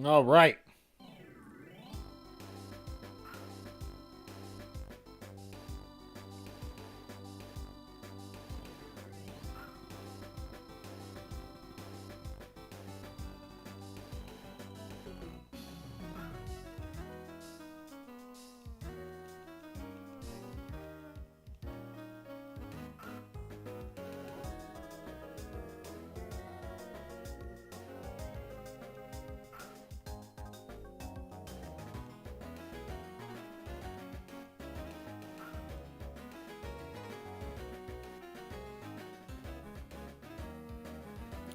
All right.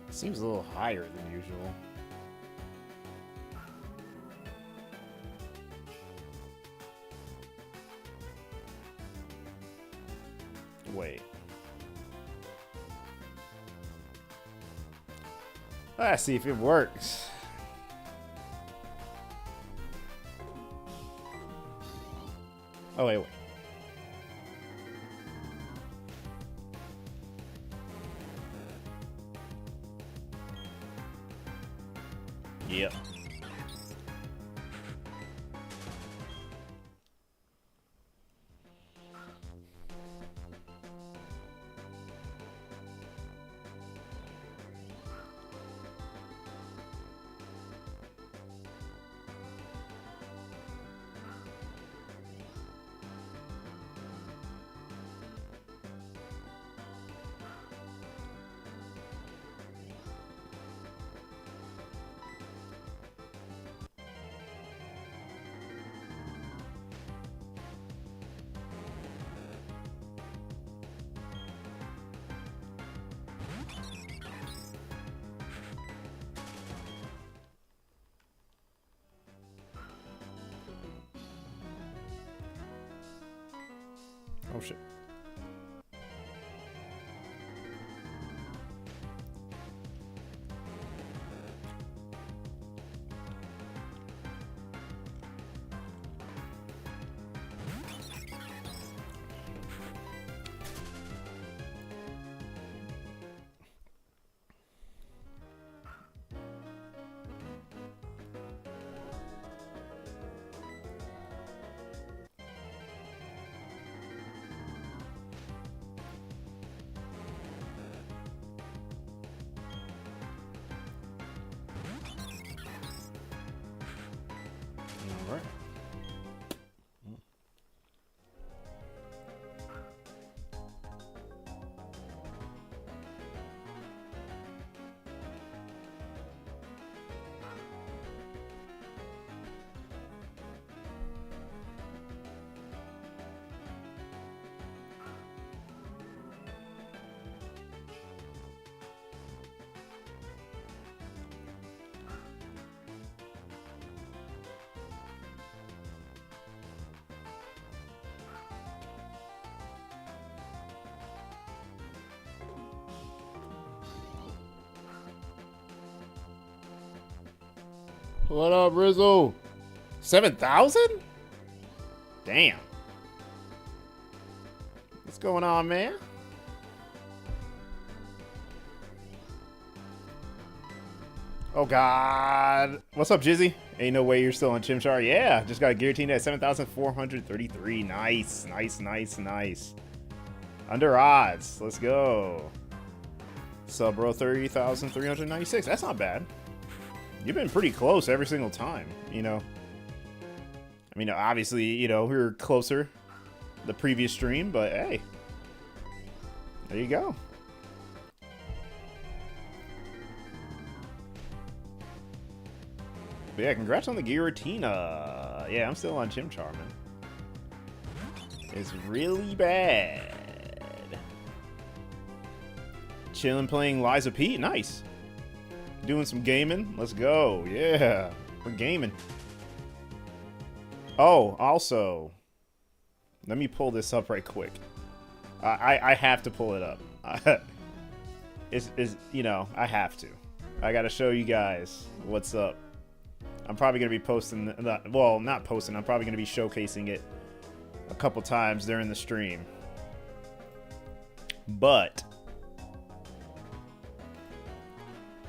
Seems a little higher than usual. Wait. Let's see if it works. Oh, wait. Yep. Oh shit. All right. What up, Rizzo? 7,000? Damn. What's going on, man? Oh, God. What's up, Jizzy? Ain't no way you're still on Chimchar. Yeah, just got a guillotine at 7,433. Nice, nice, nice, nice. Under odds. Let's go. Sub, bro, 30,396. That's not bad. You've been pretty close every single time, you know. I mean, obviously, you know, we were closer the previous stream, but hey. There you go. But yeah, congrats on the Giratina. Yeah, I'm still on Chimchar, man. It's really bad. Chilling, playing Liza Pete. Nice. Doing some gaming. Let's go. Yeah, we're gaming. Oh, also, let me pull this up right quick. I have to pull it up. Is you know, I have to. I gotta show you guys what's up. I'm probably gonna be posting well, not posting. I'm probably gonna be showcasing it a couple times during the stream. But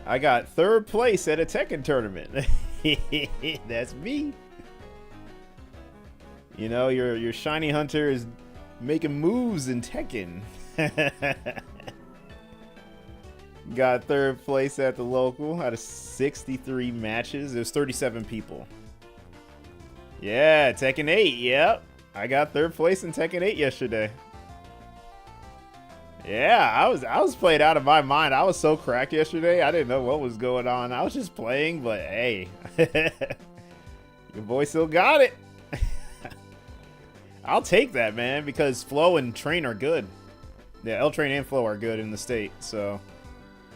I got 3rd place at a Tekken tournament. That's me. You know, your shiny hunter is making moves in Tekken. Got third place at the local out of 63 matches. It was 37 people. Yeah, Tekken 8. Yep. I got third place in Tekken 8 yesterday. Yeah, I was playing out of my mind. I was so cracked yesterday. I didn't know what was going on. I was just playing, but hey. Your boy still got it. I'll take that, man, because Flow and Train are good. Yeah, L Train and Flow are good in the state, so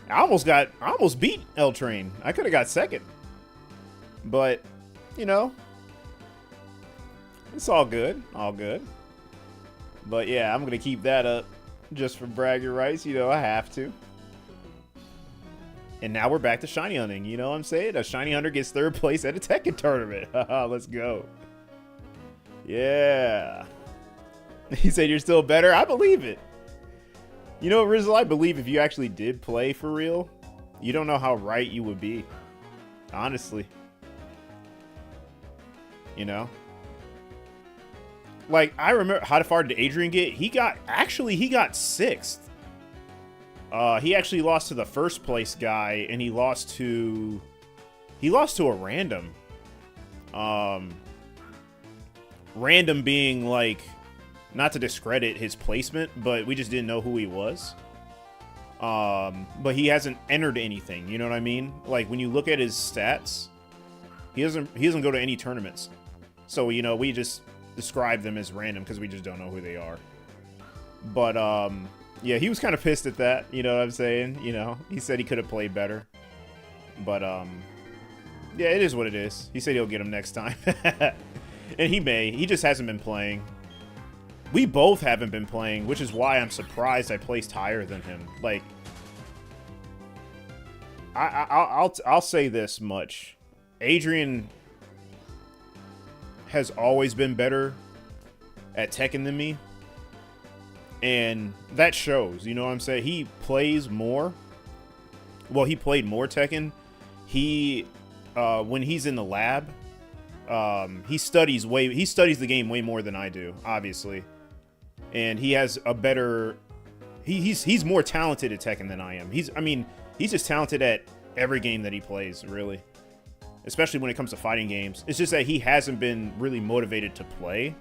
I almost beat L Train. I could have got second. But, you know, it's all good. All good. But yeah, I'm gonna keep that up. Just for bragging rights, you know, I have to. And now we're back to shiny hunting, you know what I'm saying? A shiny hunter gets third place at a Tekken tournament. Let's go. Yeah. He said you're still better? I believe it. You know, Rizzle, I believe if you actually did play for real, you don't know how right you would be. Honestly. You know? Like, I remember, how far did Adrian get? He got 6th. He actually lost to the first place guy, and he lost to a random. Random being, like, not to discredit his placement, but we just didn't know who he was. But he hasn't entered anything, you know what I mean? Like, when you look at his stats, he doesn't go to any tournaments. So, you know, we just describe them as random because we just don't know who they are. But yeah, he was kind of pissed at that, you know what I'm saying? You know, he said he could have played better. But yeah, it is what it is. He said he'll get him next time. And he may. He just hasn't been playing. We both haven't been playing, which is why I'm surprised I placed higher than him. Like, I'll say this much. Adrian has always been better at Tekken than me. And that shows, you know what I'm saying? He plays more. Well, he played more Tekken. He, when he's in the lab, he studies the game way more than I do, obviously. And he has a better, he's more talented at Tekken than I am. He's just talented at every game that he plays, really. Especially when it comes to fighting games. It's just that he hasn't been really motivated to play,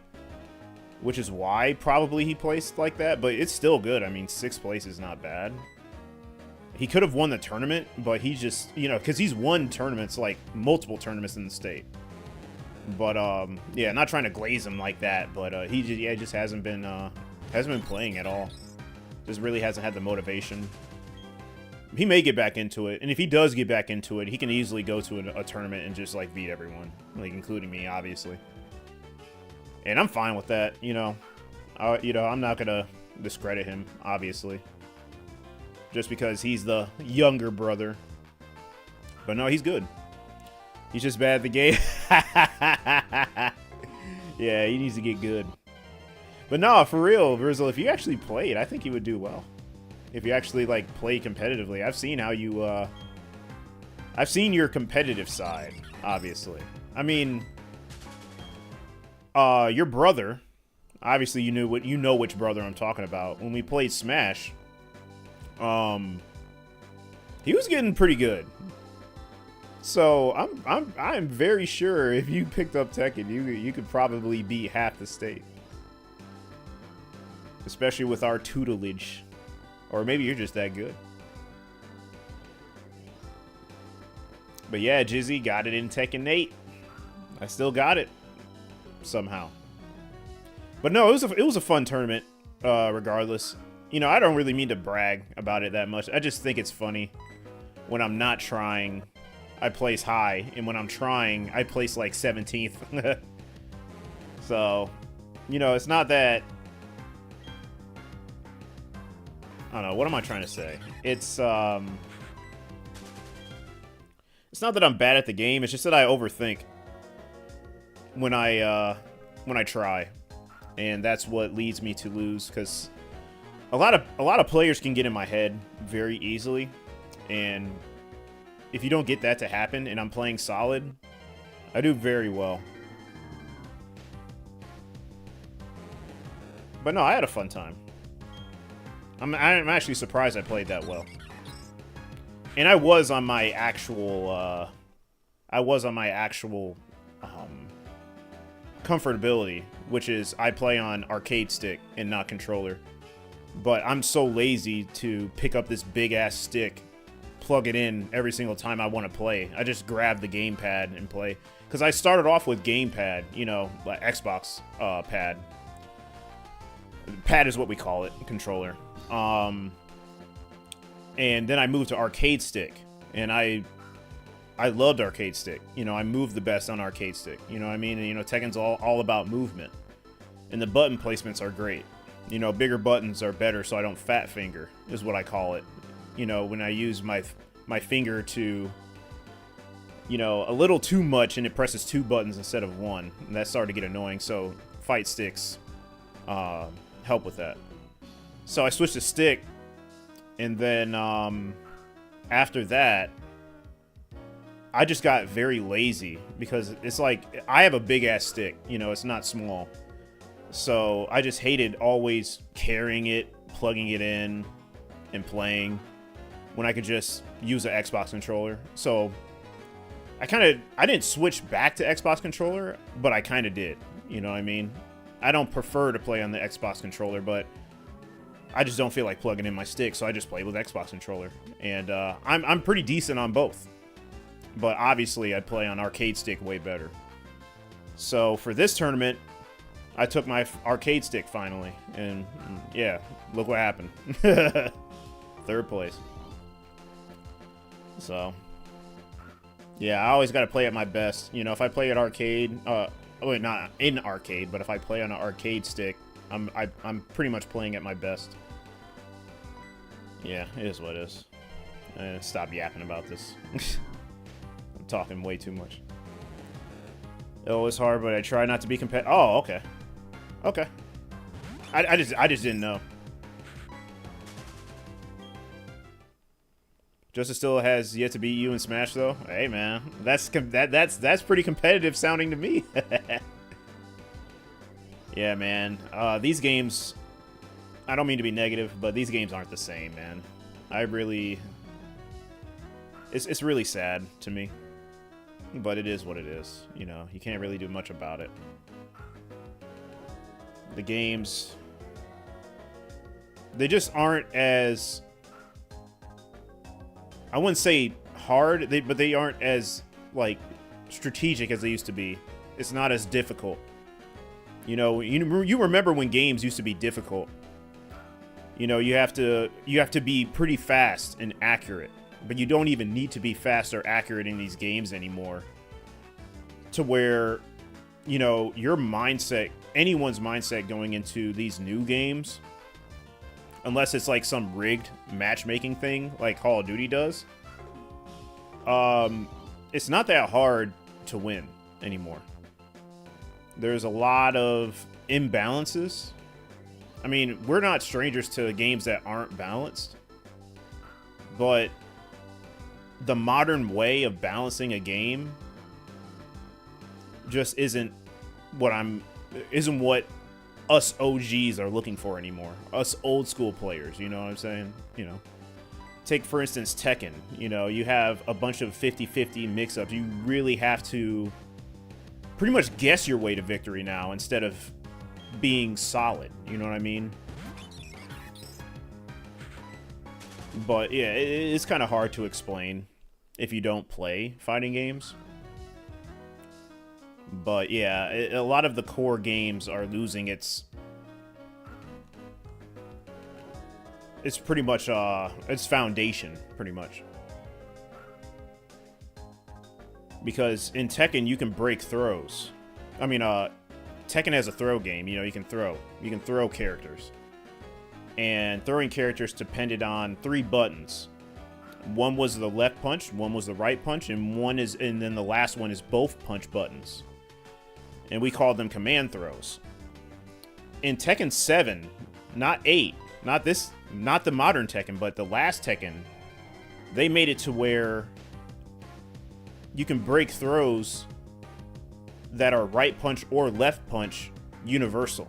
which is why probably he placed like that. But it's still good. I mean, 6th place is not bad. He could have won the tournament, but he just, you know, because he's won tournaments, like multiple tournaments in the state. But yeah, not trying to glaze him like that, but he just hasn't been playing at all. Just really hasn't had the motivation. He may get back into it, and if he does get back into it, he can easily go to a tournament and just like beat everyone, like including me, obviously. And I'm fine with that, you know. I'm not gonna discredit him, obviously, just because he's the younger brother. But no, he's good. He's just bad at the game. Yeah, he needs to get good. But no, for real, Virgil, if you actually played, I think you would do well. If you actually, like, play competitively. I've seen how you, I've seen your competitive side, obviously. I mean, your brother, obviously you know which brother I'm talking about. When we played Smash, he was getting pretty good. So I'm very sure if you picked up Tekken, you could probably beat half the state. Especially with our tutelage. Or maybe you're just that good. But yeah, Jizzy got it in Tekken 8. I still got it. Somehow. But no, it was a fun tournament, regardless. You know, I don't really mean to brag about it that much. I just think it's funny. When I'm not trying, I place high. And when I'm trying, I place like 17th. So, you know, it's not that... I don't know, what am I trying to say? It's not that I'm bad at the game, it's just that I overthink when I try. And that's what leads me to lose, because a lot of players can get in my head very easily, and if you don't get that to happen and I'm playing solid, I do very well. But no, I had a fun time. I'm actually surprised I played that well. And I was on my actual, comfortability, which is I play on arcade stick and not controller. But I'm so lazy to pick up this big-ass stick, plug it in every single time I want to play. I just grab the gamepad and play. Because I started off with gamepad, you know, like Xbox pad. Pad is what we call it, controller. And then I moved to arcade stick, and I loved arcade stick. You know, I moved the best on arcade stick. You know what I mean? And, you know, Tekken's all about movement, and the button placements are great. You know, bigger buttons are better, so I don't fat finger, is what I call it. You know, when I use my finger to, you know, a little too much, and it presses 2 buttons instead of 1, and that started to get annoying. So fight sticks help with that. So I switched to stick. And then, after that, I just got very lazy because it's like, I have a big-ass stick, you know, it's not small. So I just hated always carrying it, plugging it in, and playing when I could just use an Xbox controller. So I didn't switch back to Xbox controller, but I kind of did, you know what I mean? I don't prefer to play on the Xbox controller, but I just don't feel like plugging in my stick, so I just play with Xbox controller. And I'm pretty decent on both. But obviously, I'd play on arcade stick way better. So for this tournament, I took my arcade stick finally. And yeah, look what happened. 3rd place. So yeah, I always got to play at my best. You know, if I play at arcade, wait, not in arcade, but if I play on an arcade stick, I'm pretty much playing at my best. Yeah, it is what it is. Stop yapping about this. I'm talking way too much. Oh, it's hard, but I try not to be competitive. Oh, okay. Okay. I just didn't know. Justice still has yet to beat you in Smash, though. Hey, man, that's pretty competitive sounding to me. Yeah, man. These games, I don't mean to be negative, but these games aren't the same, man. It's really sad to me. But it is what it is. You know, you can't really do much about it. The games, they just aren't as, I wouldn't say hard, but they aren't as, like, strategic as they used to be. It's not as difficult. You know, you remember when games used to be difficult. You know, you have to be pretty fast and accurate. But you don't even need to be fast or accurate in these games anymore. To where, you know, your mindset, anyone's mindset going into these new games, unless it's like some rigged matchmaking thing like Call of Duty does, it's not that hard to win anymore. There's a lot of imbalances. I mean, we're not strangers to games that aren't balanced, but the modern way of balancing a game just isn't what us OGs are looking for anymore. Us old school players, you know what I'm saying? You know, take for instance Tekken. You know, you have a bunch of 50-50 mix-ups. You really have to pretty much guess your way to victory now instead of being solid. You know what I mean? But yeah, it's kind of hard to explain if you don't play fighting games. But yeah, a lot of the core games are losing its pretty much its foundation, pretty much. Because in Tekken you can break throws. I mean, Tekken has a throw game. You know, you can throw characters, and throwing characters depended on 3 buttons. One was the left punch, one was the right punch, and then the last one is both punch buttons. And we called them command throws. In Tekken 7, not 8, not the modern Tekken, but the last Tekken, they made it to where you can break throws that are right punch or left punch universal.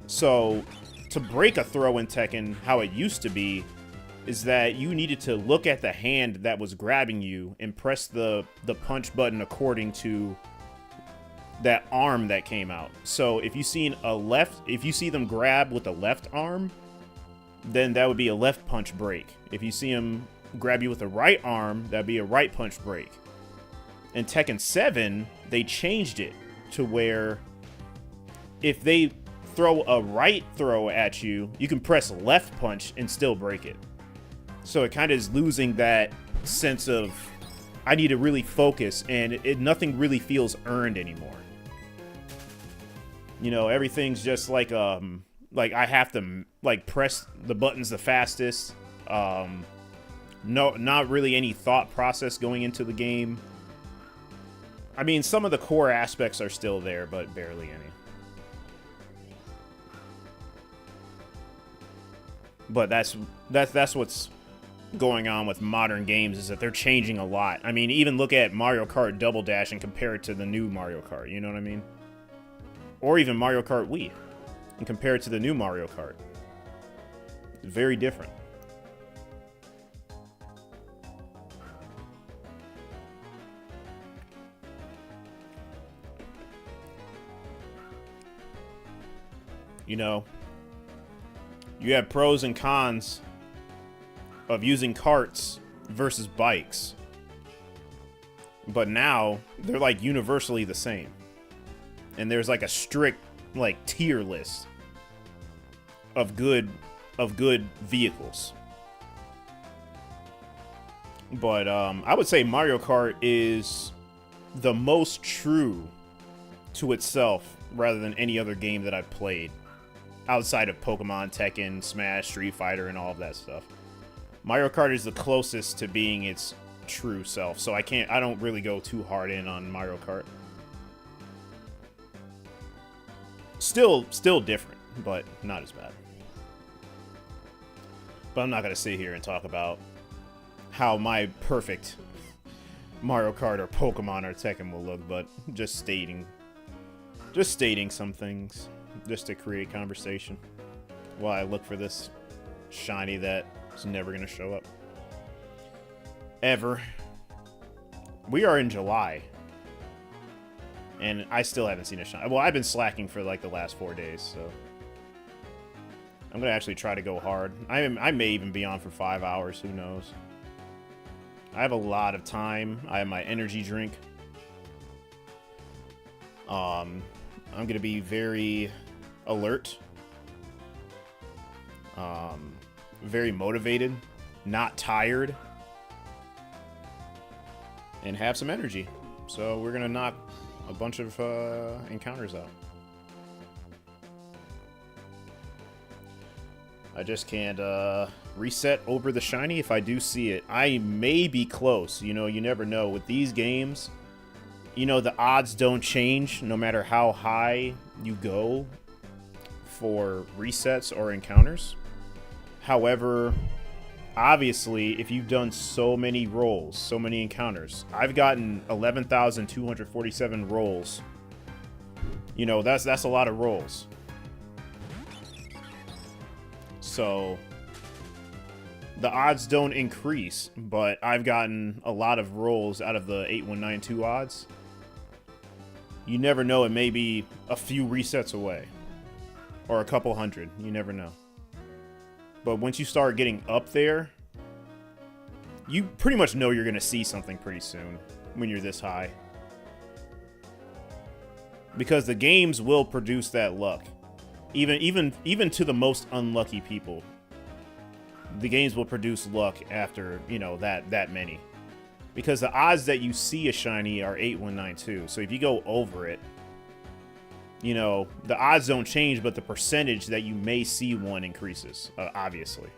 So to break a throw in Tekken, how it used to be, is that you needed to look at the hand that was grabbing you and press the punch button according to that arm that came out. So if you see them grab with the left arm, then that would be a left punch break. If you see them grab you with the right arm, that'd be a right punch break. In Tekken 7, they changed it to where if they throw a right throw at you, you can press left punch and still break it. So it kind of is losing that sense of, I need to really focus, and nothing really feels earned anymore. You know, everything's just like I have to like press the buttons the fastest. No, not really any thought process going into the game. I mean, some of the core aspects are still there, but barely any. But that's what's going on with modern games, is that they're changing a lot. I mean, even look at Mario Kart Double Dash and compare it to the new Mario Kart, you know what I mean? Or even Mario Kart Wii and compare it to the new Mario Kart. It's very different. You know, you have pros and cons of using carts versus bikes. But now they're like universally the same. And there's like a strict like tier list of good vehicles. But I would say Mario Kart is the most true to itself rather than any other game that I've played outside of Pokemon, Tekken, Smash, Street Fighter, and all of that stuff. Mario Kart is the closest to being its true self, so I don't really go too hard in on Mario Kart. Still different, but not as bad. But I'm not gonna sit here and talk about how my perfect Mario Kart or Pokemon or Tekken will look, but just stating some things just to create conversation while I look for this shiny that is never gonna show up ever. We are in July and I still haven't seen a shiny. Well, I've been slacking for like the last 4 days, so I'm gonna actually try to go hard. I may even be on for 5 hours, who knows. I have a lot of time. I have my energy drink. I'm gonna be very alert, very motivated, not tired, and have some energy. So we're gonna knock a bunch of encounters out. I just can't reset over the shiny if I do see it. I may be close. You know, you never know. With these games, you know, the odds don't change no matter how high you go for resets or encounters. However, obviously, if you've done so many rolls, so many encounters, I've gotten 11,247 rolls. You know, that's a lot of rolls. So the odds don't increase, but I've gotten a lot of rolls out of the 8192 odds. You never know, it may be a few resets away or a couple hundred. You never know. But once you start getting up there, you pretty much know you're going to see something pretty soon when you're this high. Because the games will produce that luck. Even to the most unlucky people, the games will produce luck after, you know, that many. Because the odds that you see a shiny are 8192. So if you go over it, you know, the odds don't change, but the percentage that you may see one increases, obviously.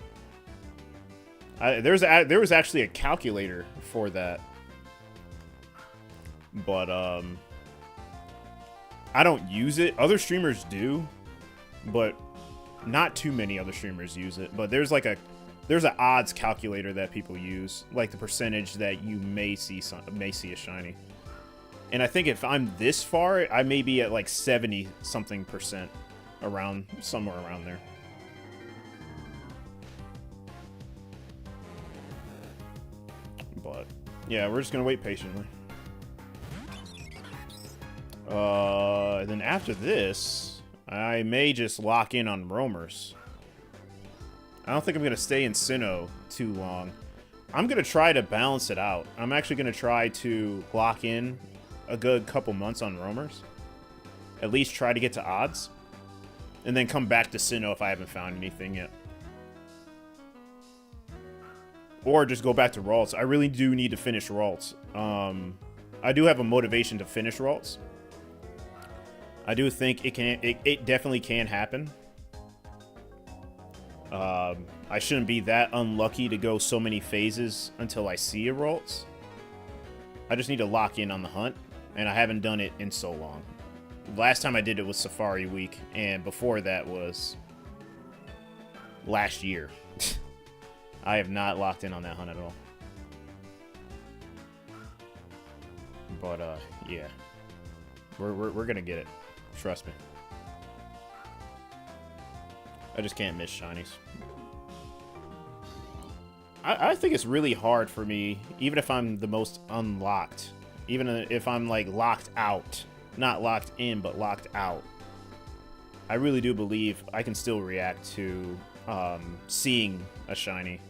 There was actually a calculator for that. But I don't use it. Other streamers do, but not too many other streamers use it. But there's an odds calculator that people use, like the percentage that you may see a shiny. And I think if I'm this far, I may be at like 70-something%. Around, somewhere around there. But, yeah, we're just gonna wait patiently. Then after this, I may just lock in on roamers. I don't think I'm gonna stay in Sinnoh too long. I'm gonna try to balance it out. I'm actually gonna try to lock in a good couple months on roamers. At least try to get to odds. And then come back to Sinnoh if I haven't found anything yet. Or just go back to Ralts. I really do need to finish Ralts. I do have a motivation to finish Ralts. I do think it definitely can happen. I shouldn't be that unlucky to go so many phases until I see a Ralts. I just need to lock in on the hunt, and I haven't done it in so long. Last time I did it was Safari Week, and before that was last year. I have not locked in on that hunt at all. But, yeah. We're gonna get it. Trust me. I just can't miss shinies. I think it's really hard for me, even if I'm the most unlocked. Even if I'm, like, locked out. Not locked in, but locked out. I really do believe I can still react to seeing a shiny.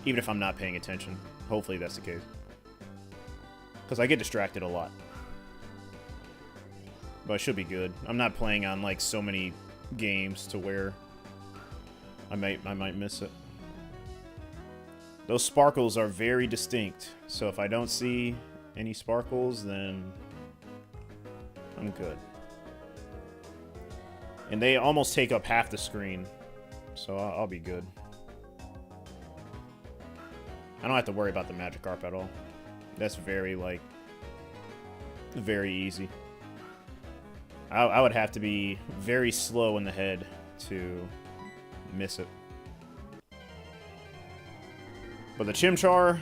Even if I'm not paying attention. Hopefully that's the case. Because I get distracted a lot. But it should be good. I'm not playing on, like, so many games to where I might miss it. Those sparkles are very distinct. So if I don't see any sparkles, then I'm good. And they almost take up half the screen. So I'll be good. I don't have to worry about the Magikarp at all. That's very, like, very easy. I would have to be very slow in the head to miss it. But the Chimchar,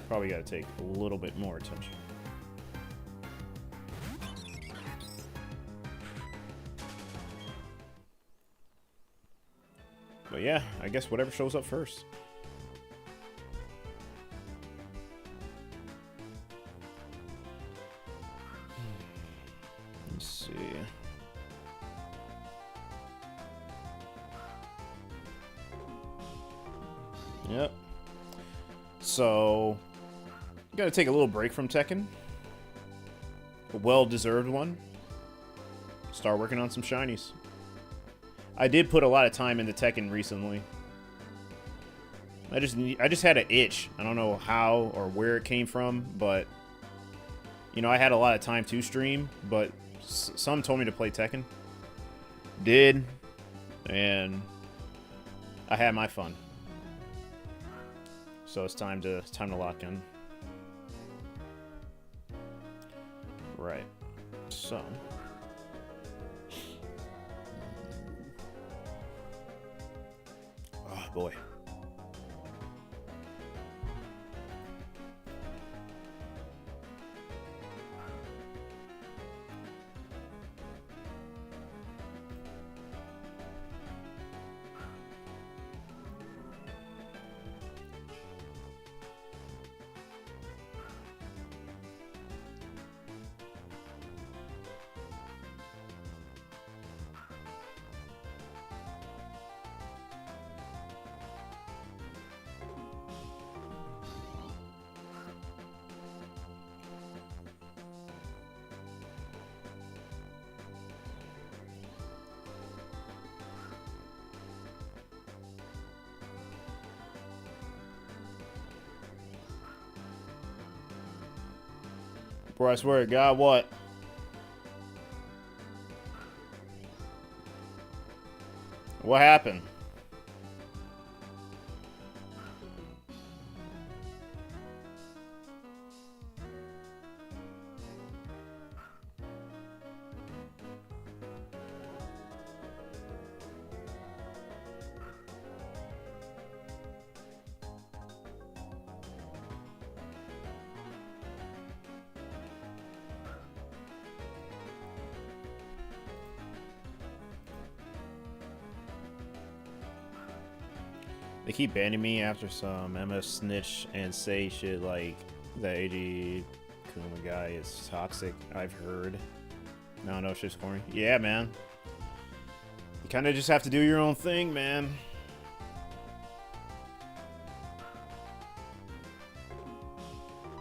probably got to take a little bit more attention. But yeah, I guess whatever shows up first. Let's see. Yep. So, gotta take a little break from Tekken. A well-deserved one. Start working on some shinies. I did put a lot of time into Tekken recently. I just had an itch. I don't know how or where it came from, but you know, I had a lot of time to stream, but some told me to play Tekken. Did, and I had my fun. So it's time to lock in. Right. So. Oh boy. Bro, I swear to God, what? What happened? They keep banning me after some MF snitch and say shit like the AG Kuma guy is toxic. I've heard. No, no, shit's corny. Yeah, man. You kind of just have to do your own thing, man.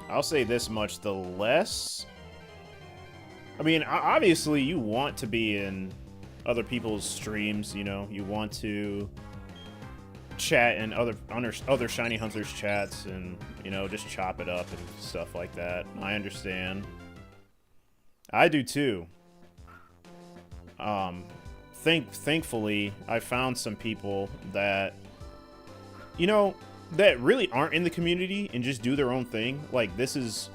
I'll say this much, the less... I mean, obviously you want to be in other people's streams, you know? You want to chat in other Shiny Hunters chats and, you know, just chop it up and stuff like that. I understand. I do too. Thankfully, I found some people that, you know, that really aren't in the community and just do their own thing. Like, this is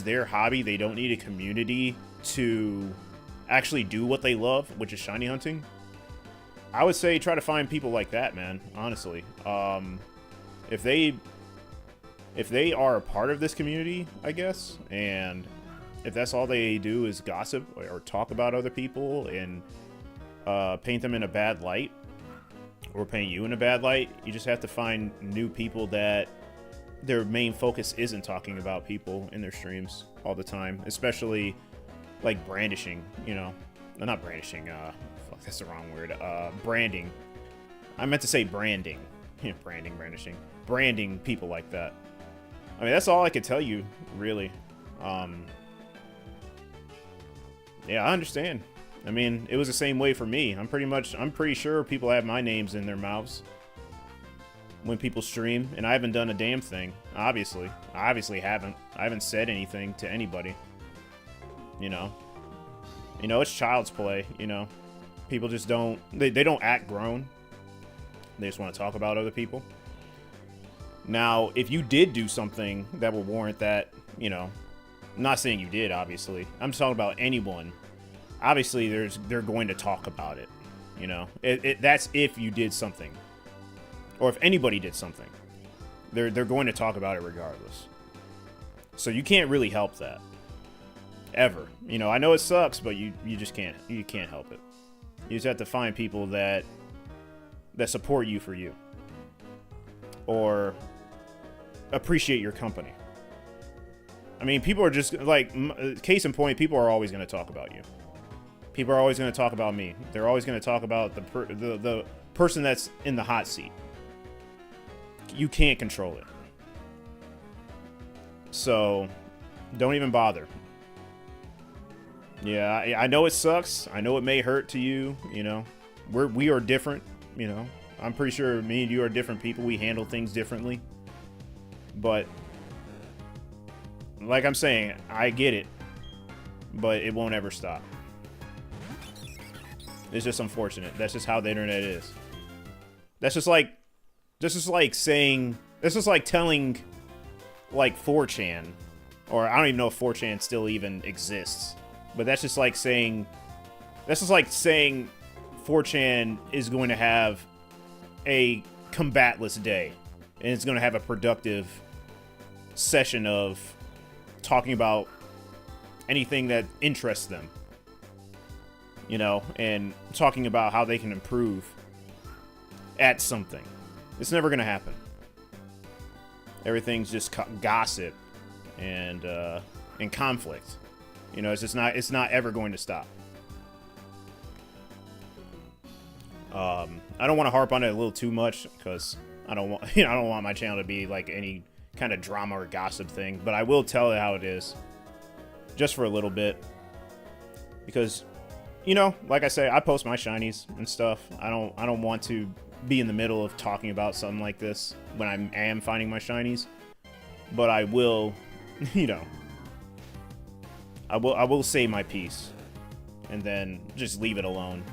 their hobby. They don't need a community to actually do what they love, which is shiny hunting. I would say try to find people like that, man, honestly. If they are a part of this community, I guess, and if that's all they do is gossip or talk about other people and paint them in a bad light, or paint you in a bad light, you just have to find new people that their main focus isn't talking about people in their streams all the time, especially like brandishing, you know. Not brandishing, fuck, that's the wrong word. Branding. I meant to say branding. Brandishing. Branding people like that. I mean, that's all I could tell you, really. Yeah, I understand. I mean, it was the same way for me. I'm pretty sure people have my names in their mouths when people stream, and I haven't done a damn thing, obviously. I obviously haven't. I haven't said anything to anybody. You know? You know, it's child's play, you know? People just don't... They don't act grown. They just want to talk about other people. Now, if you did do something that would warrant that, you know... I'm not saying you did, obviously. I'm just talking about anyone. Obviously, they're going to talk about it, you know? That's if you did something. Or if anybody did something. They're going to talk about it regardless. So you can't really help that. Ever. You know, I know it sucks, but you just can't. You can't help it. You just have to find people that support you for you. Or appreciate your company. I mean, people are just, like, case in point, people are always going to talk about you. People are always going to talk about me. They're always going to talk about the person that's in the hot seat. You can't control it. So, don't even bother. Yeah, I know it sucks. I know it may hurt to you, you know. We are different, you know. I'm pretty sure me and you are different people. We handle things differently. But, like I'm saying, I get it. But it won't ever stop. It's just unfortunate. That's just how the internet is. That's just like saying, this is like telling, like, 4chan, or I don't even know if 4chan still even exists, but that's just like saying 4chan is going to have a combatless day, and it's going to have a productive session of talking about anything that interests them, you know, and talking about how they can improve at something. It's never going to happen. Everything's just gossip and conflict. You know, it's not ever going to stop. I don't want to harp on it a little too much because I don't want my channel to be like any kind of drama or gossip thing, but I will tell it how it is, just for a little bit, because, you know, like I say, I post my shinies and stuff. I don't want to be in the middle of talking about something like this when I am finding my shinies, but I will, you know, I will say my piece and then just leave it alone.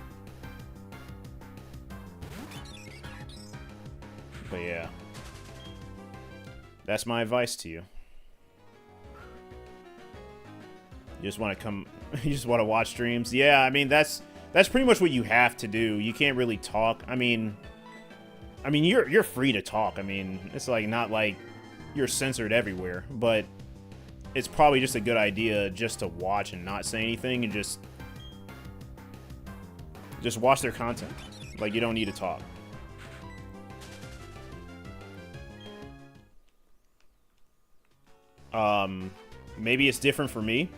But yeah, that's my advice to you. You just want to come, you just want to watch streams. Yeah, I mean, that's pretty much what you have to do. You can't really talk. I mean, you're free to talk. I mean, it's like not like you're censored everywhere, but it's probably just a good idea just to watch and not say anything and just watch their content. Like, you don't need to talk. Maybe it's different for me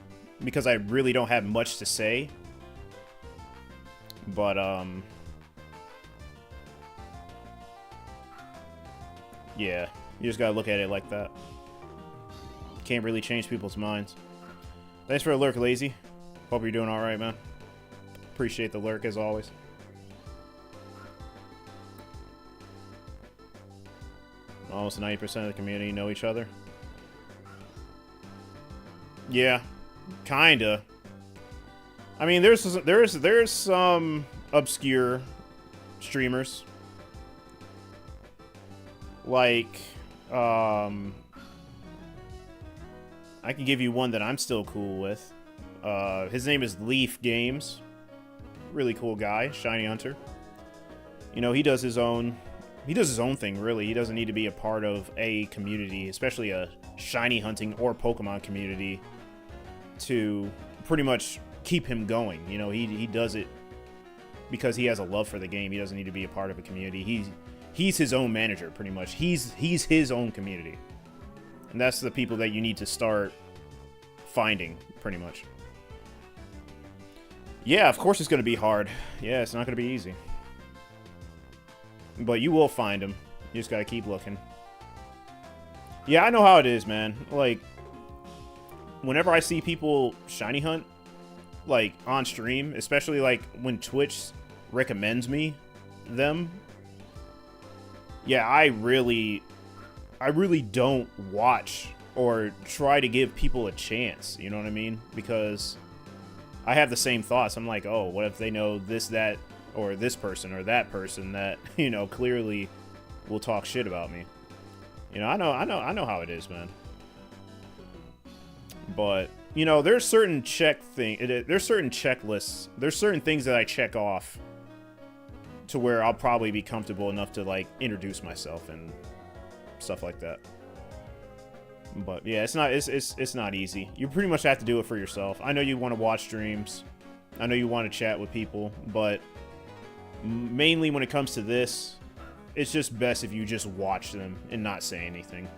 because I really don't have much to say. But, yeah, you just gotta look at it like that. Can't really change people's minds. Thanks for the lurk, Lazy. Hope you're doing alright, man. Appreciate the lurk, as always. Almost 90% of the community know each other. Yeah, kinda. I mean, there's some obscure streamers. Like, I can give you one that I'm still cool with. His name is Leaf Games. Really cool guy, Shiny Hunter. You know, he does his own thing, really. He doesn't need to be a part of a community, especially a shiny hunting or Pokemon community, to pretty much keep him going. You know, he does it because he has a love for the game. He doesn't need to be a part of a community. He's his own manager, pretty much. He's his own community. And that's the people that you need to start finding, pretty much. Yeah, of course it's going to be hard. Yeah, it's not going to be easy. But you will find them. You just got to keep looking. Yeah, I know how it is, man. Like, whenever I see people shiny hunt, like, on stream, especially, like, when Twitch recommends me them, yeah, I really don't watch or try to give people a chance, you know what I mean? Because I have the same thoughts. I'm like, oh, what if they know this, that, or this person or that person that, you know, clearly will talk shit about me. You know, I know how it is, man. But, you know, there's certain there's certain checklists. There's certain things that I check off to where I'll probably be comfortable enough to, like, introduce myself and stuff like that. But yeah, it's not easy. You pretty much have to do it for yourself. I know you want to watch streams. I know you want to chat with people, but mainly when it comes to this, it's just best if you just watch them and not say anything.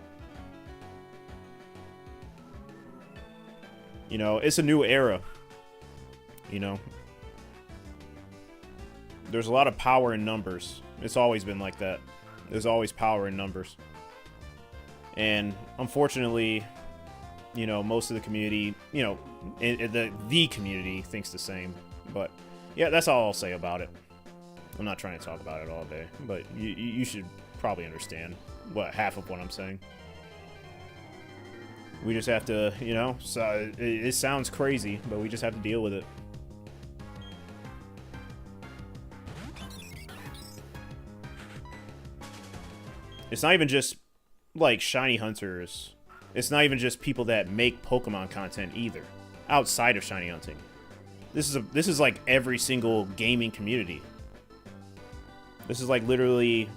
You know, it's a new era. You know, there's a lot of power in numbers. It's always been like that. There's always power in numbers. And unfortunately, you know, most of the community, you know, the community thinks the same. But yeah, that's all I'll say about it. I'm not trying to talk about it all day, but you should probably understand half of what I'm saying. We just have to, you know, so it sounds crazy, but we just have to deal with it. It's not even just like shiny hunters. It's not even just people that make Pokemon content either, outside of shiny hunting. This is like every single gaming community. This is like literally,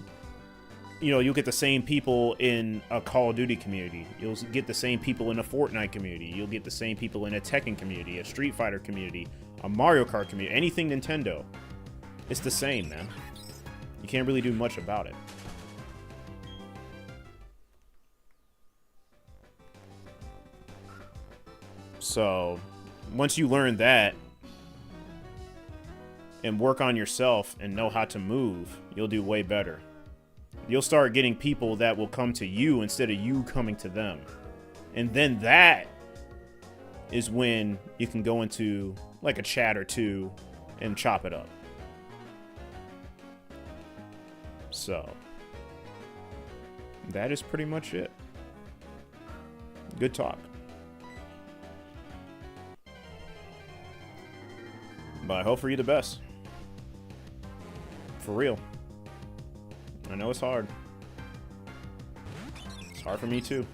you know, you'll get the same people in a Call of Duty community. You'll get the same people in a Fortnite community. You'll get the same people in a Tekken community, a Street Fighter community, a Mario Kart community, anything Nintendo. It's the same, man. You can't really do much about it. So, once you learn that and work on yourself and know how to move, you'll do way better. You'll start getting people that will come to you instead of you coming to them. And then that is when you can go into like a chat or two and chop it up. So, that is pretty much it. Good talk. But I hope for you the best. For real. I know it's hard. It's hard for me too.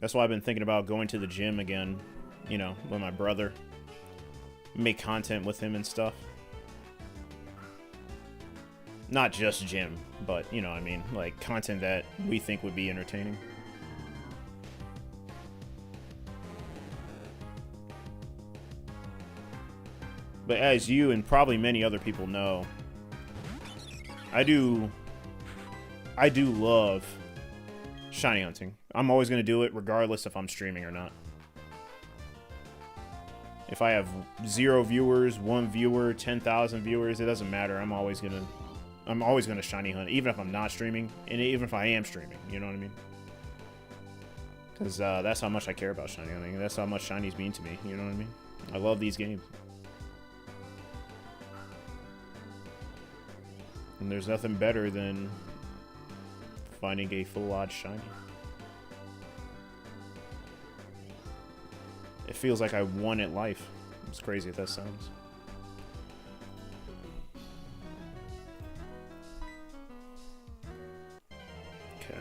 That's why I've been thinking about going to the gym again, you know, with my brother. Make content with him and stuff. Not just gym, but, you know what I mean, like content that we think would be entertaining. But as you and probably many other people know, I do I do love shiny hunting. I'm always going to do it regardless if I'm streaming or not. If I have 0 viewers, 1 viewer, 10,000 viewers, it doesn't matter. I'm always gonna shiny hunt, even if I'm not streaming, and even if I am streaming. You know what I mean? Because that's how much I care about shiny hunting. That's how much shinies mean to me. You know what I mean? I love these games. And there's nothing better than finding a full odds shiny. It feels like I won at life. As crazy as that sounds. Okay.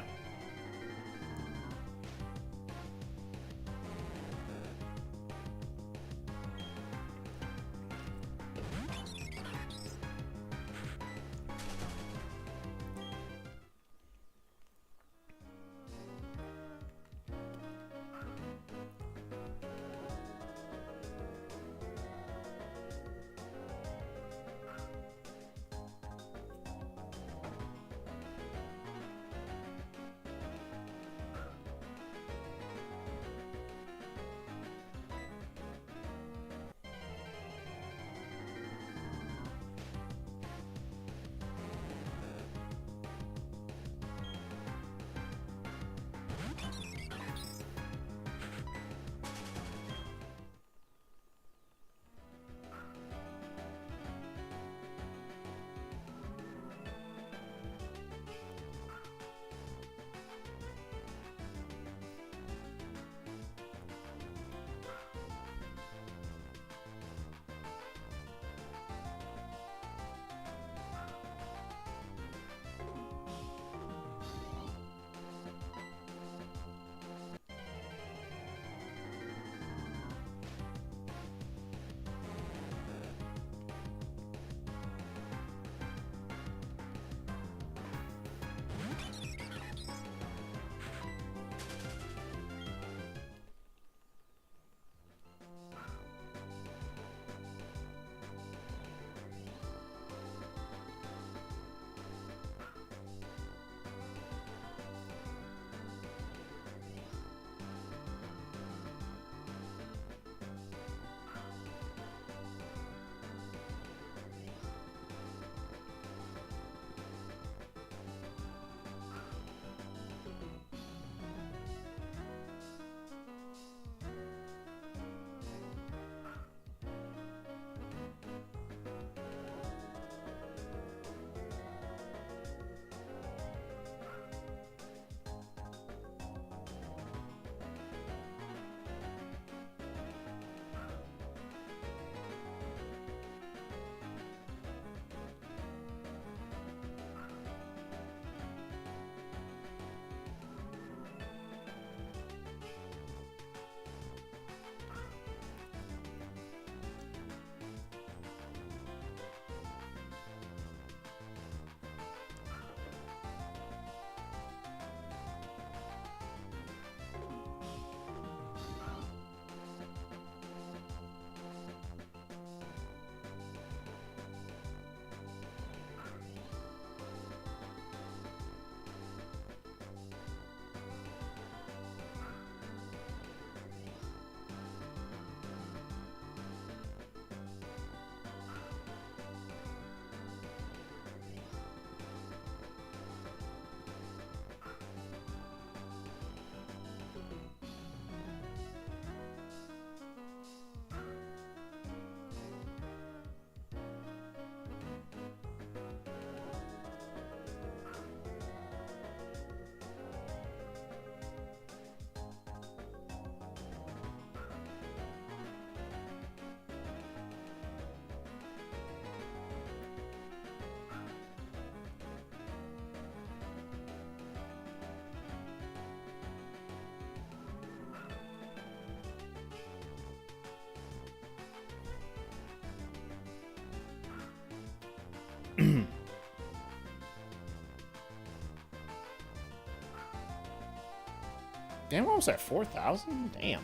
Damn, what was that? 4,000? Damn.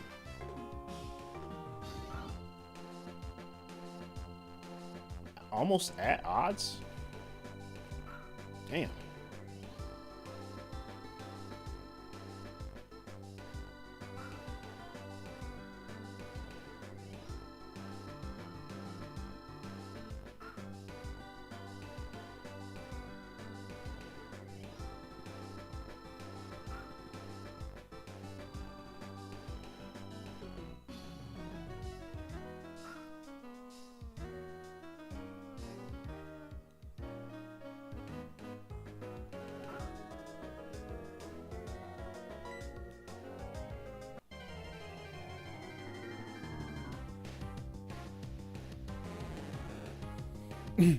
Almost at odds? Damn. Damn,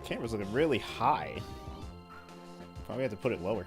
camera's looking really high. Probably have to put it lower.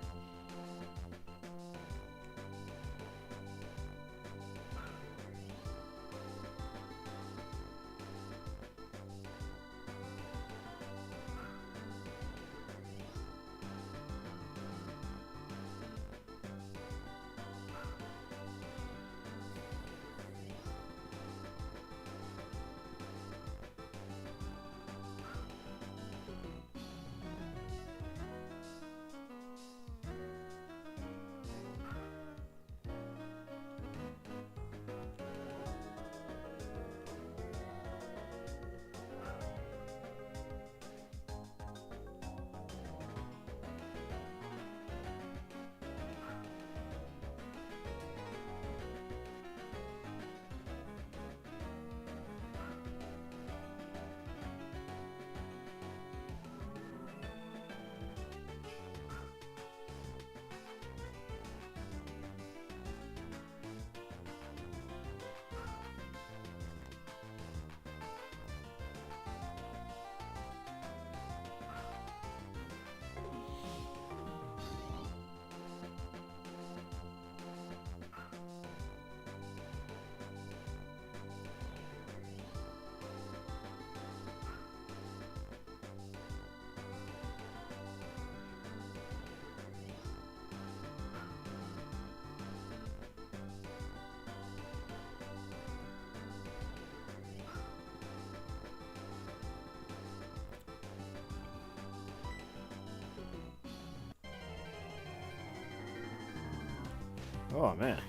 Oh, man.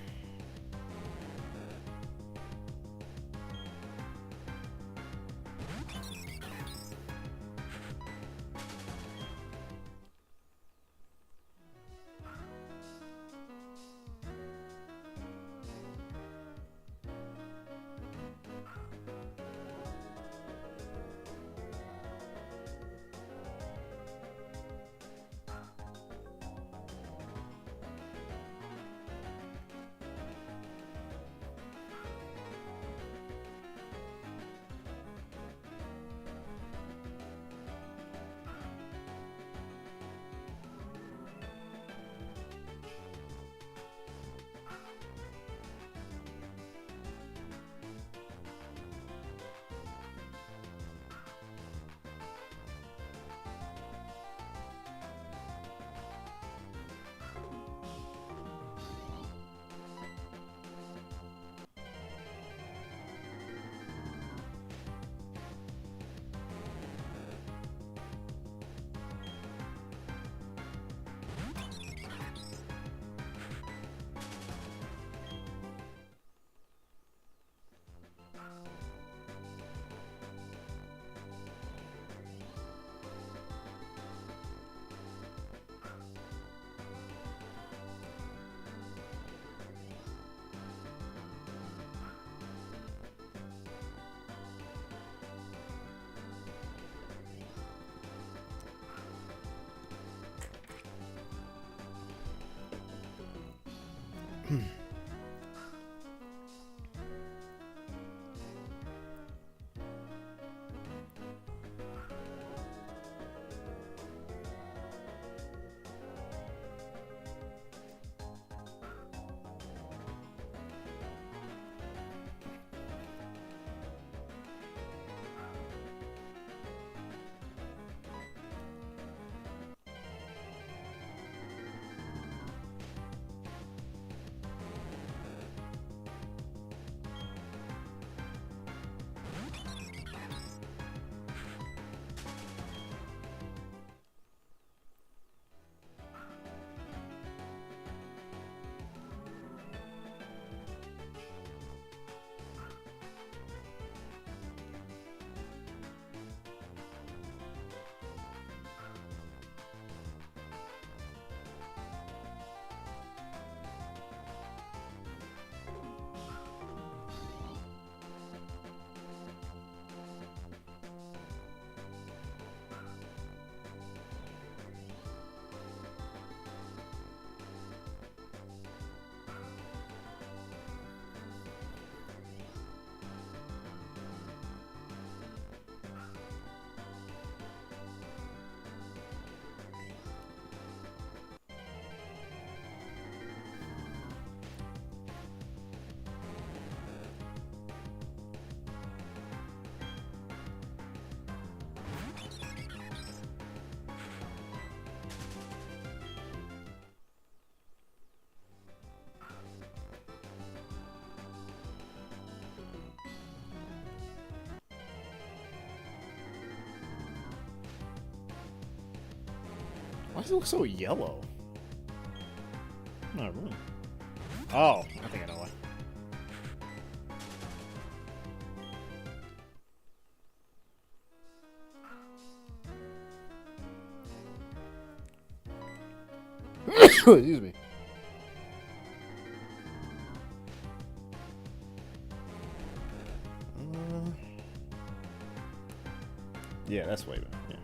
Why does it look so yellow? Not really. Oh, I think I know why. Excuse me. Yeah, that's way better. Yeah.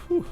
Whew.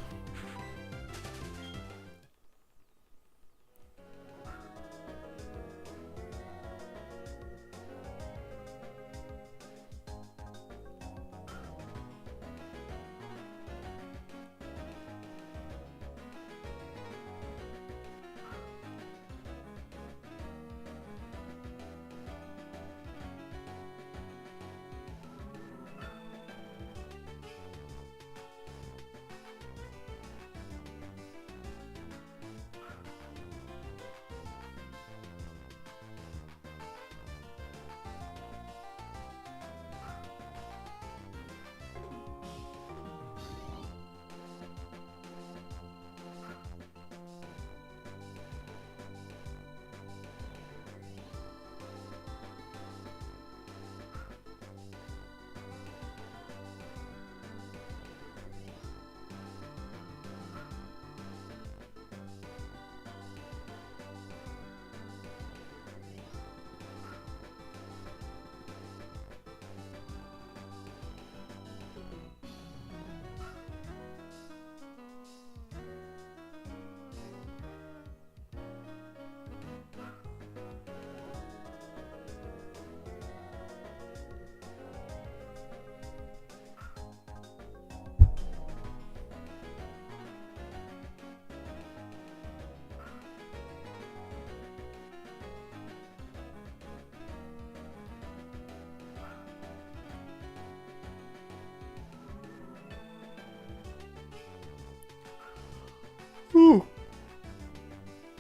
Ooh.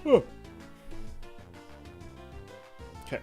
Oh. Okay.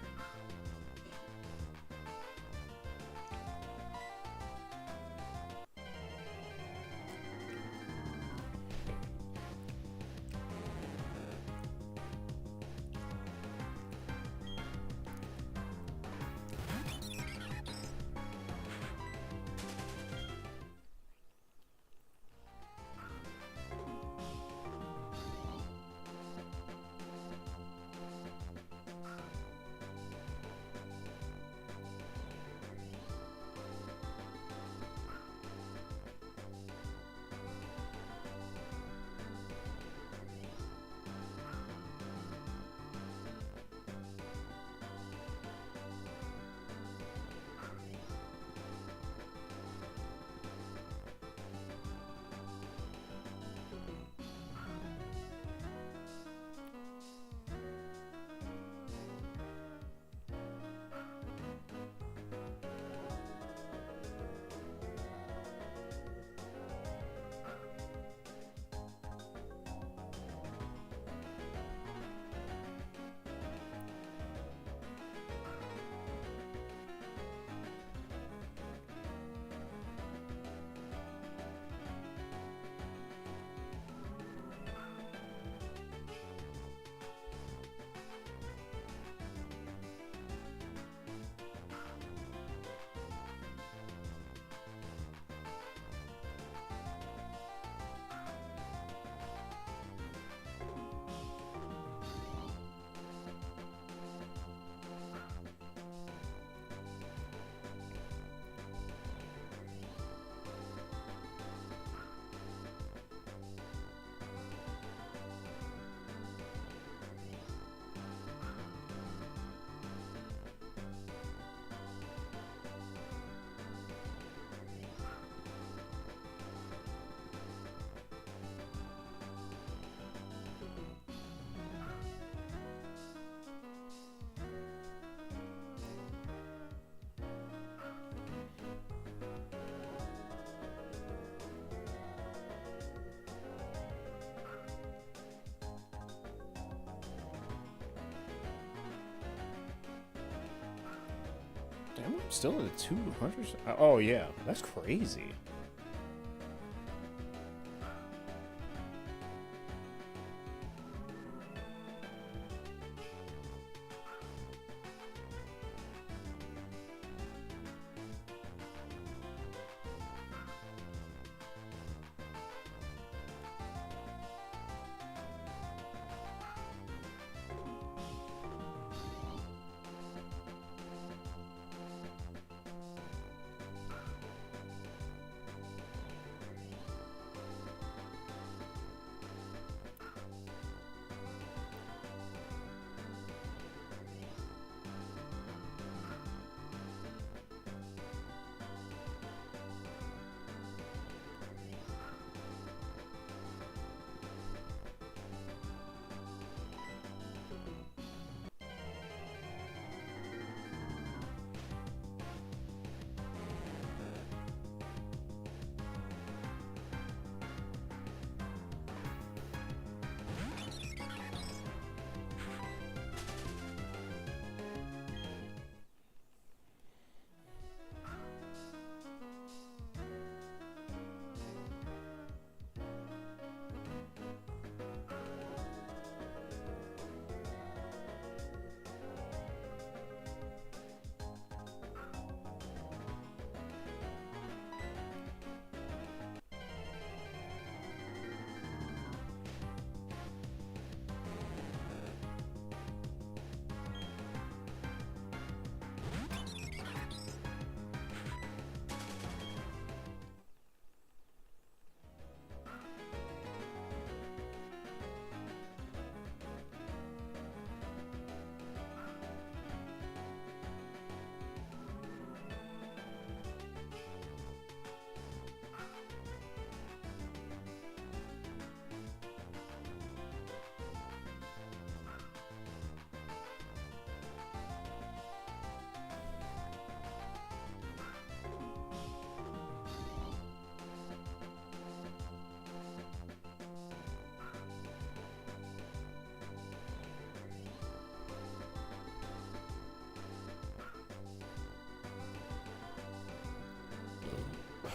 Damn, I'm still in the 200s. Oh, yeah. That's crazy.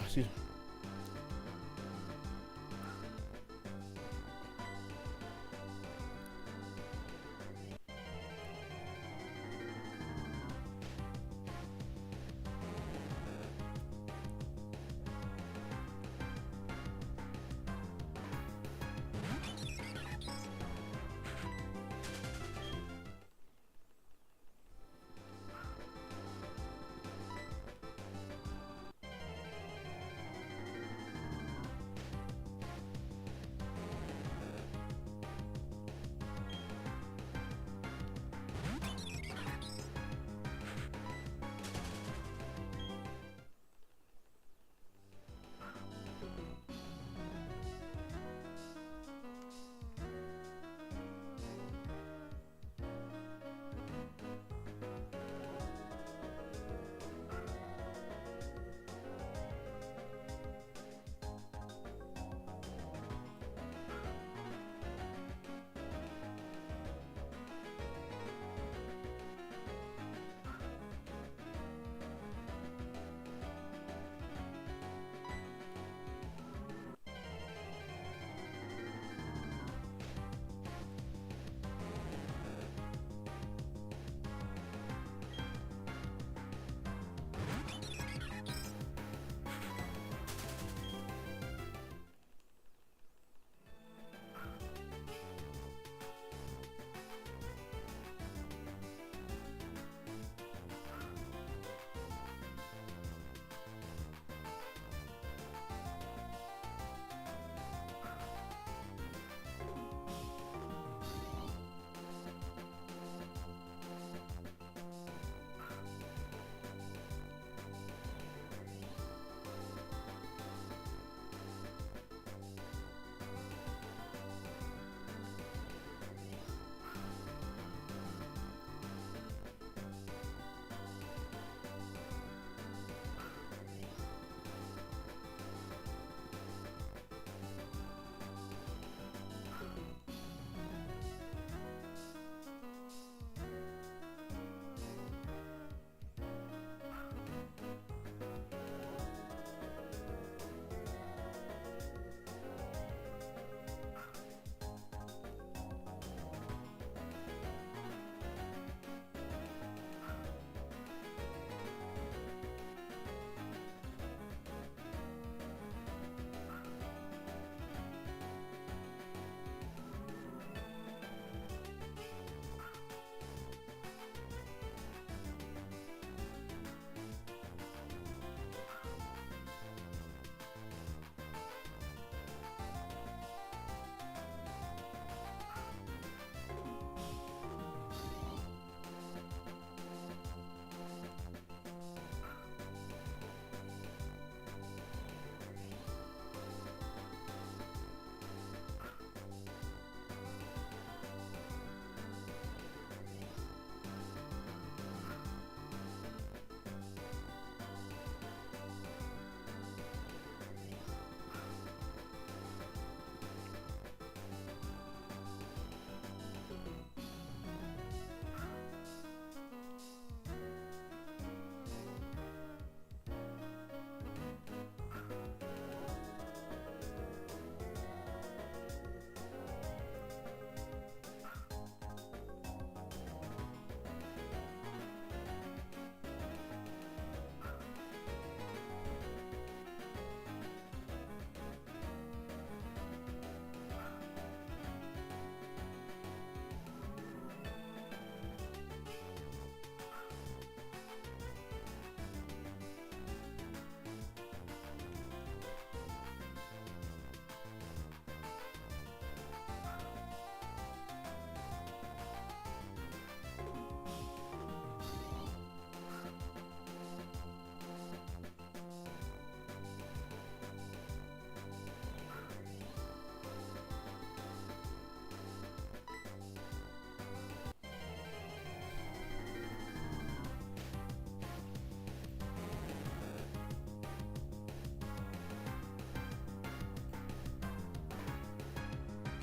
excuse me.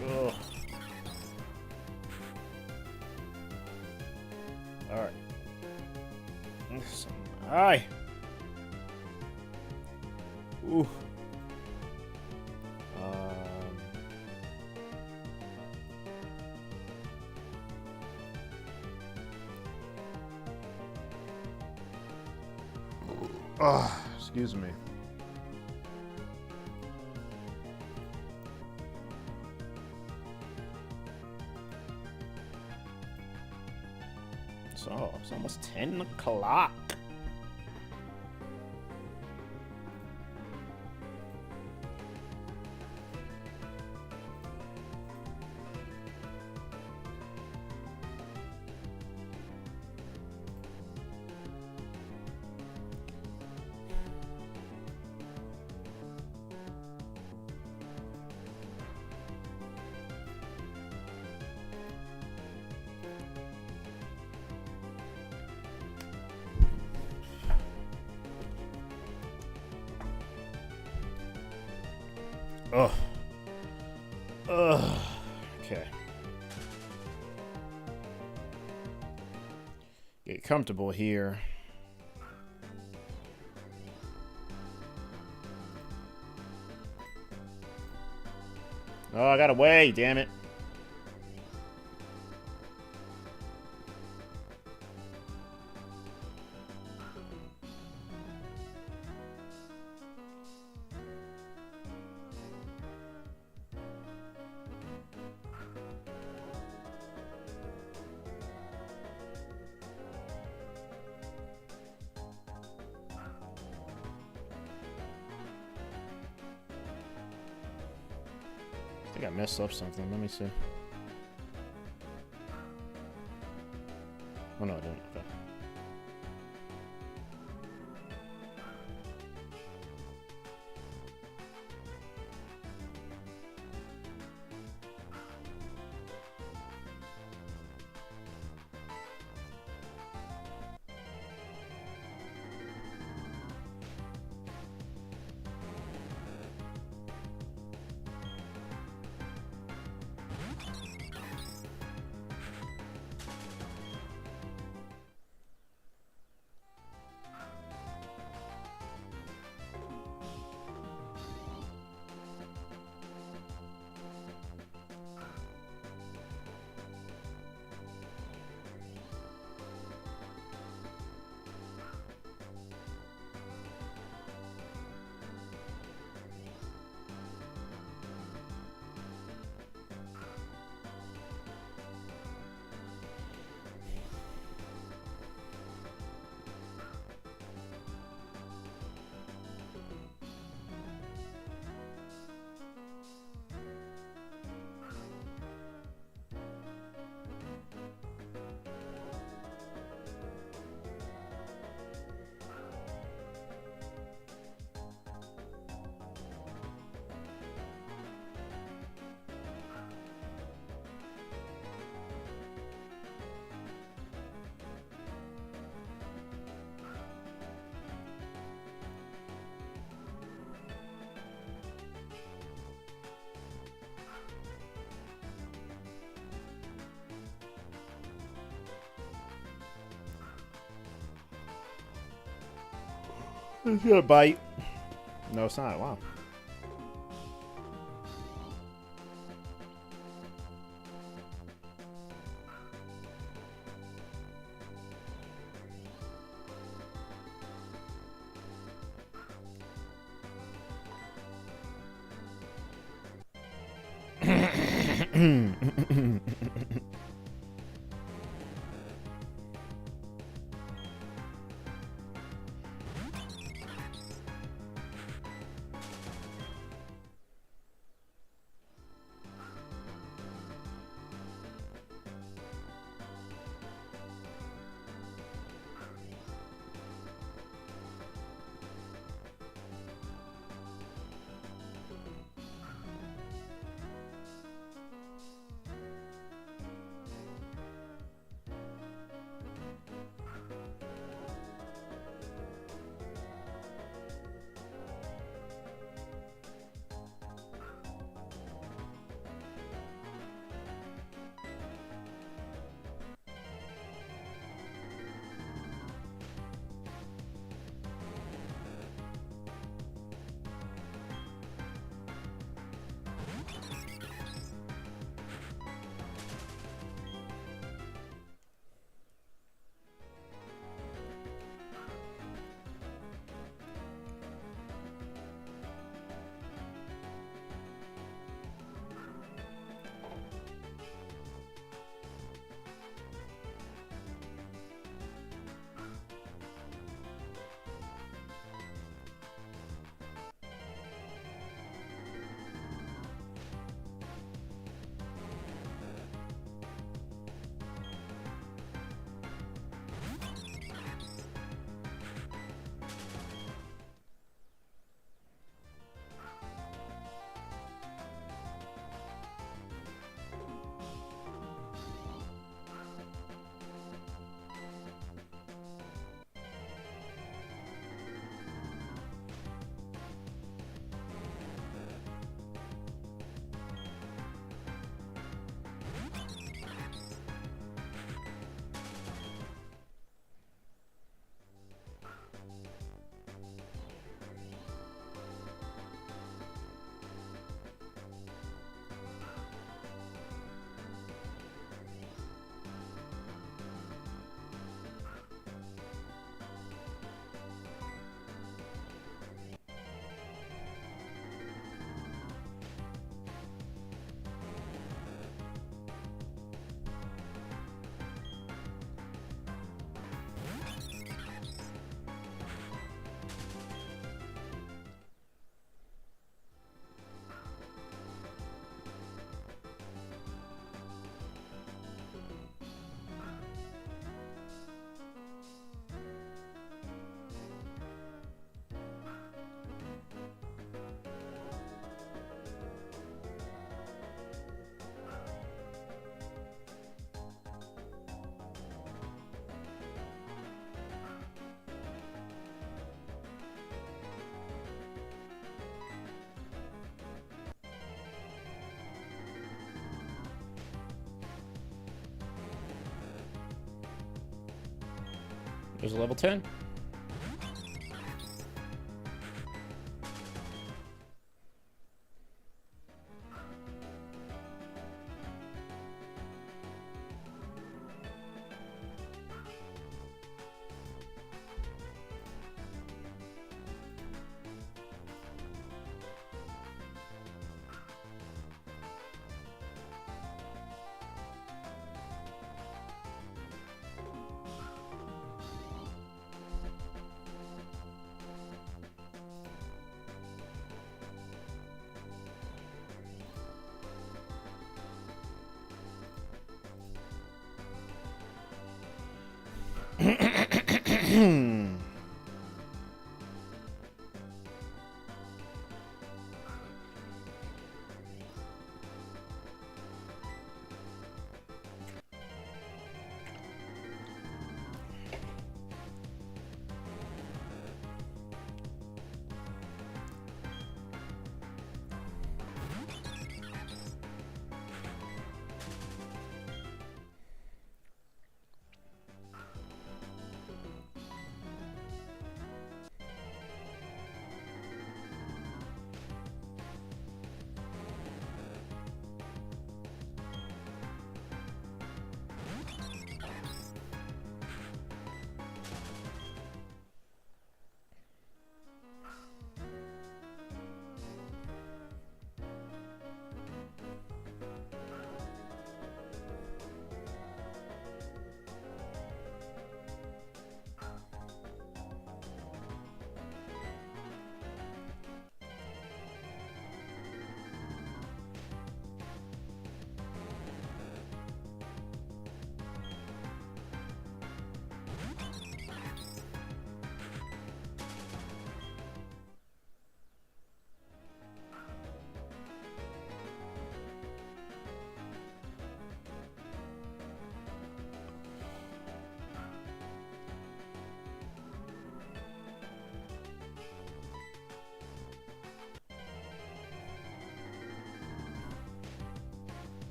Ugh. Alright. Hi. Ooh. Excuse me. So, it's almost 10 o'clock. Ugh. Ugh. Okay. Get comfortable here. Oh, I got away, damn it. I think I messed up something. Let me see. Oh, no, I didn't. Okay. It's gonna bite. No, it's not. Wow. There's a level 10.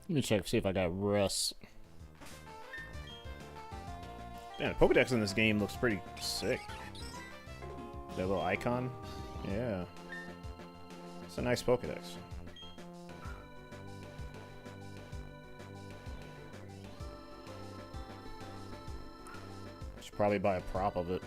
Let me check, see if I got Russ. Yeah, the Pokedex in this game looks pretty sick. That little icon. Yeah. It's a nice Pokedex. Should probably buy a prop of it.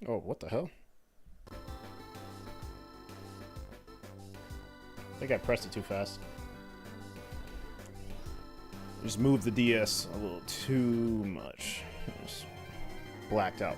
Oh, what the hell? I think I pressed it too fast. Just moved the DS a little too much. Just blacked out.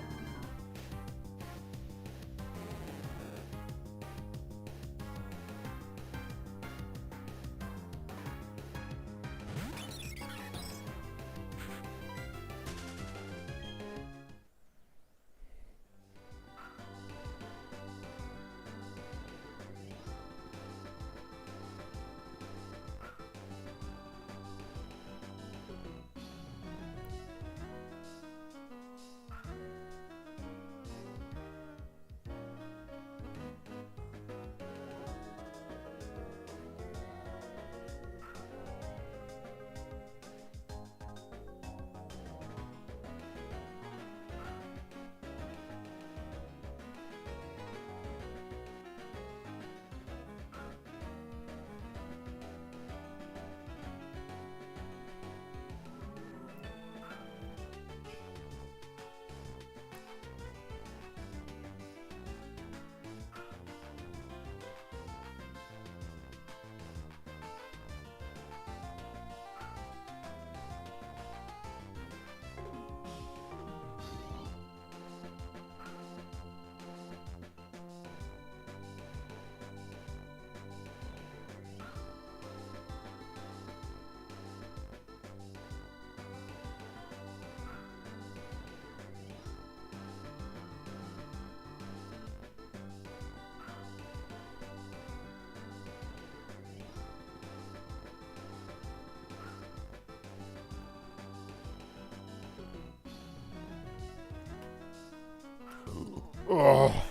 Oh.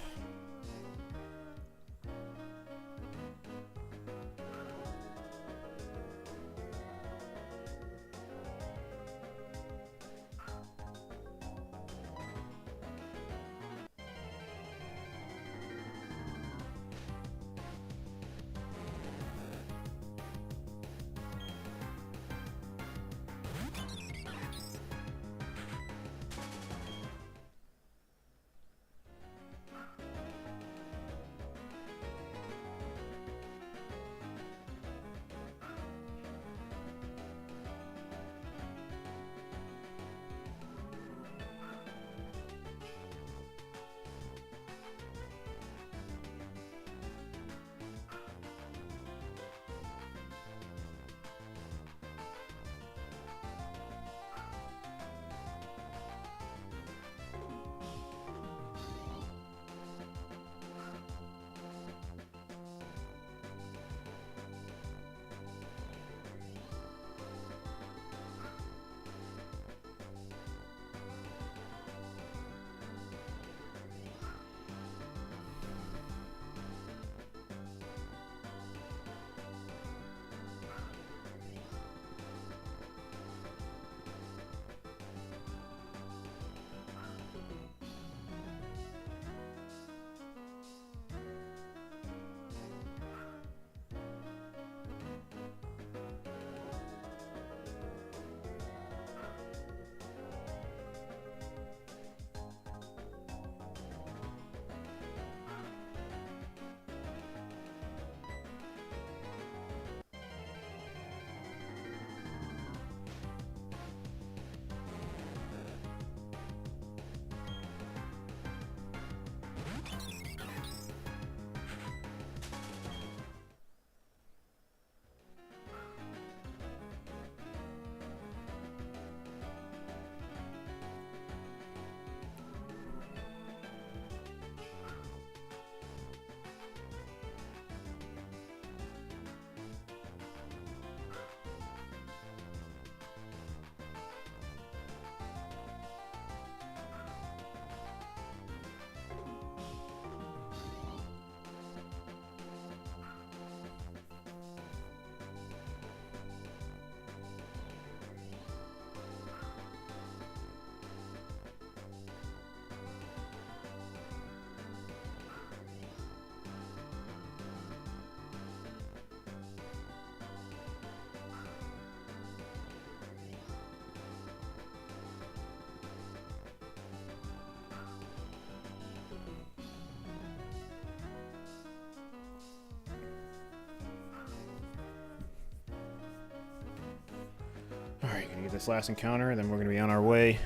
Alright, gonna get this last encounter, then we're gonna be on our way.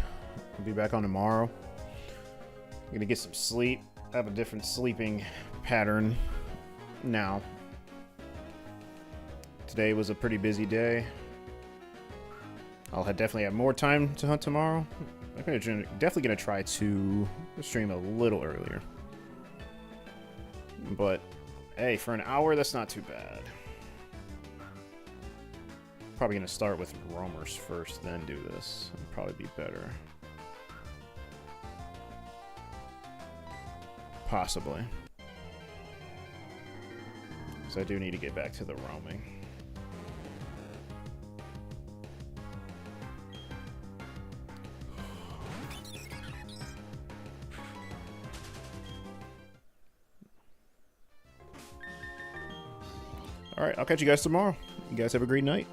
We'll be back on tomorrow. Gonna get some sleep. I have a different sleeping pattern now. Today was a pretty busy day. I'll definitely have more time to hunt tomorrow. I'm definitely gonna try to stream a little earlier. But hey, for an hour, that's not too bad. Probably gonna start with roamers first, then do this. It'd probably be better. Possibly. So I do need to get back to the roaming. Alright, I'll catch you guys tomorrow. You guys have a great night.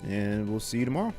And we'll see you tomorrow.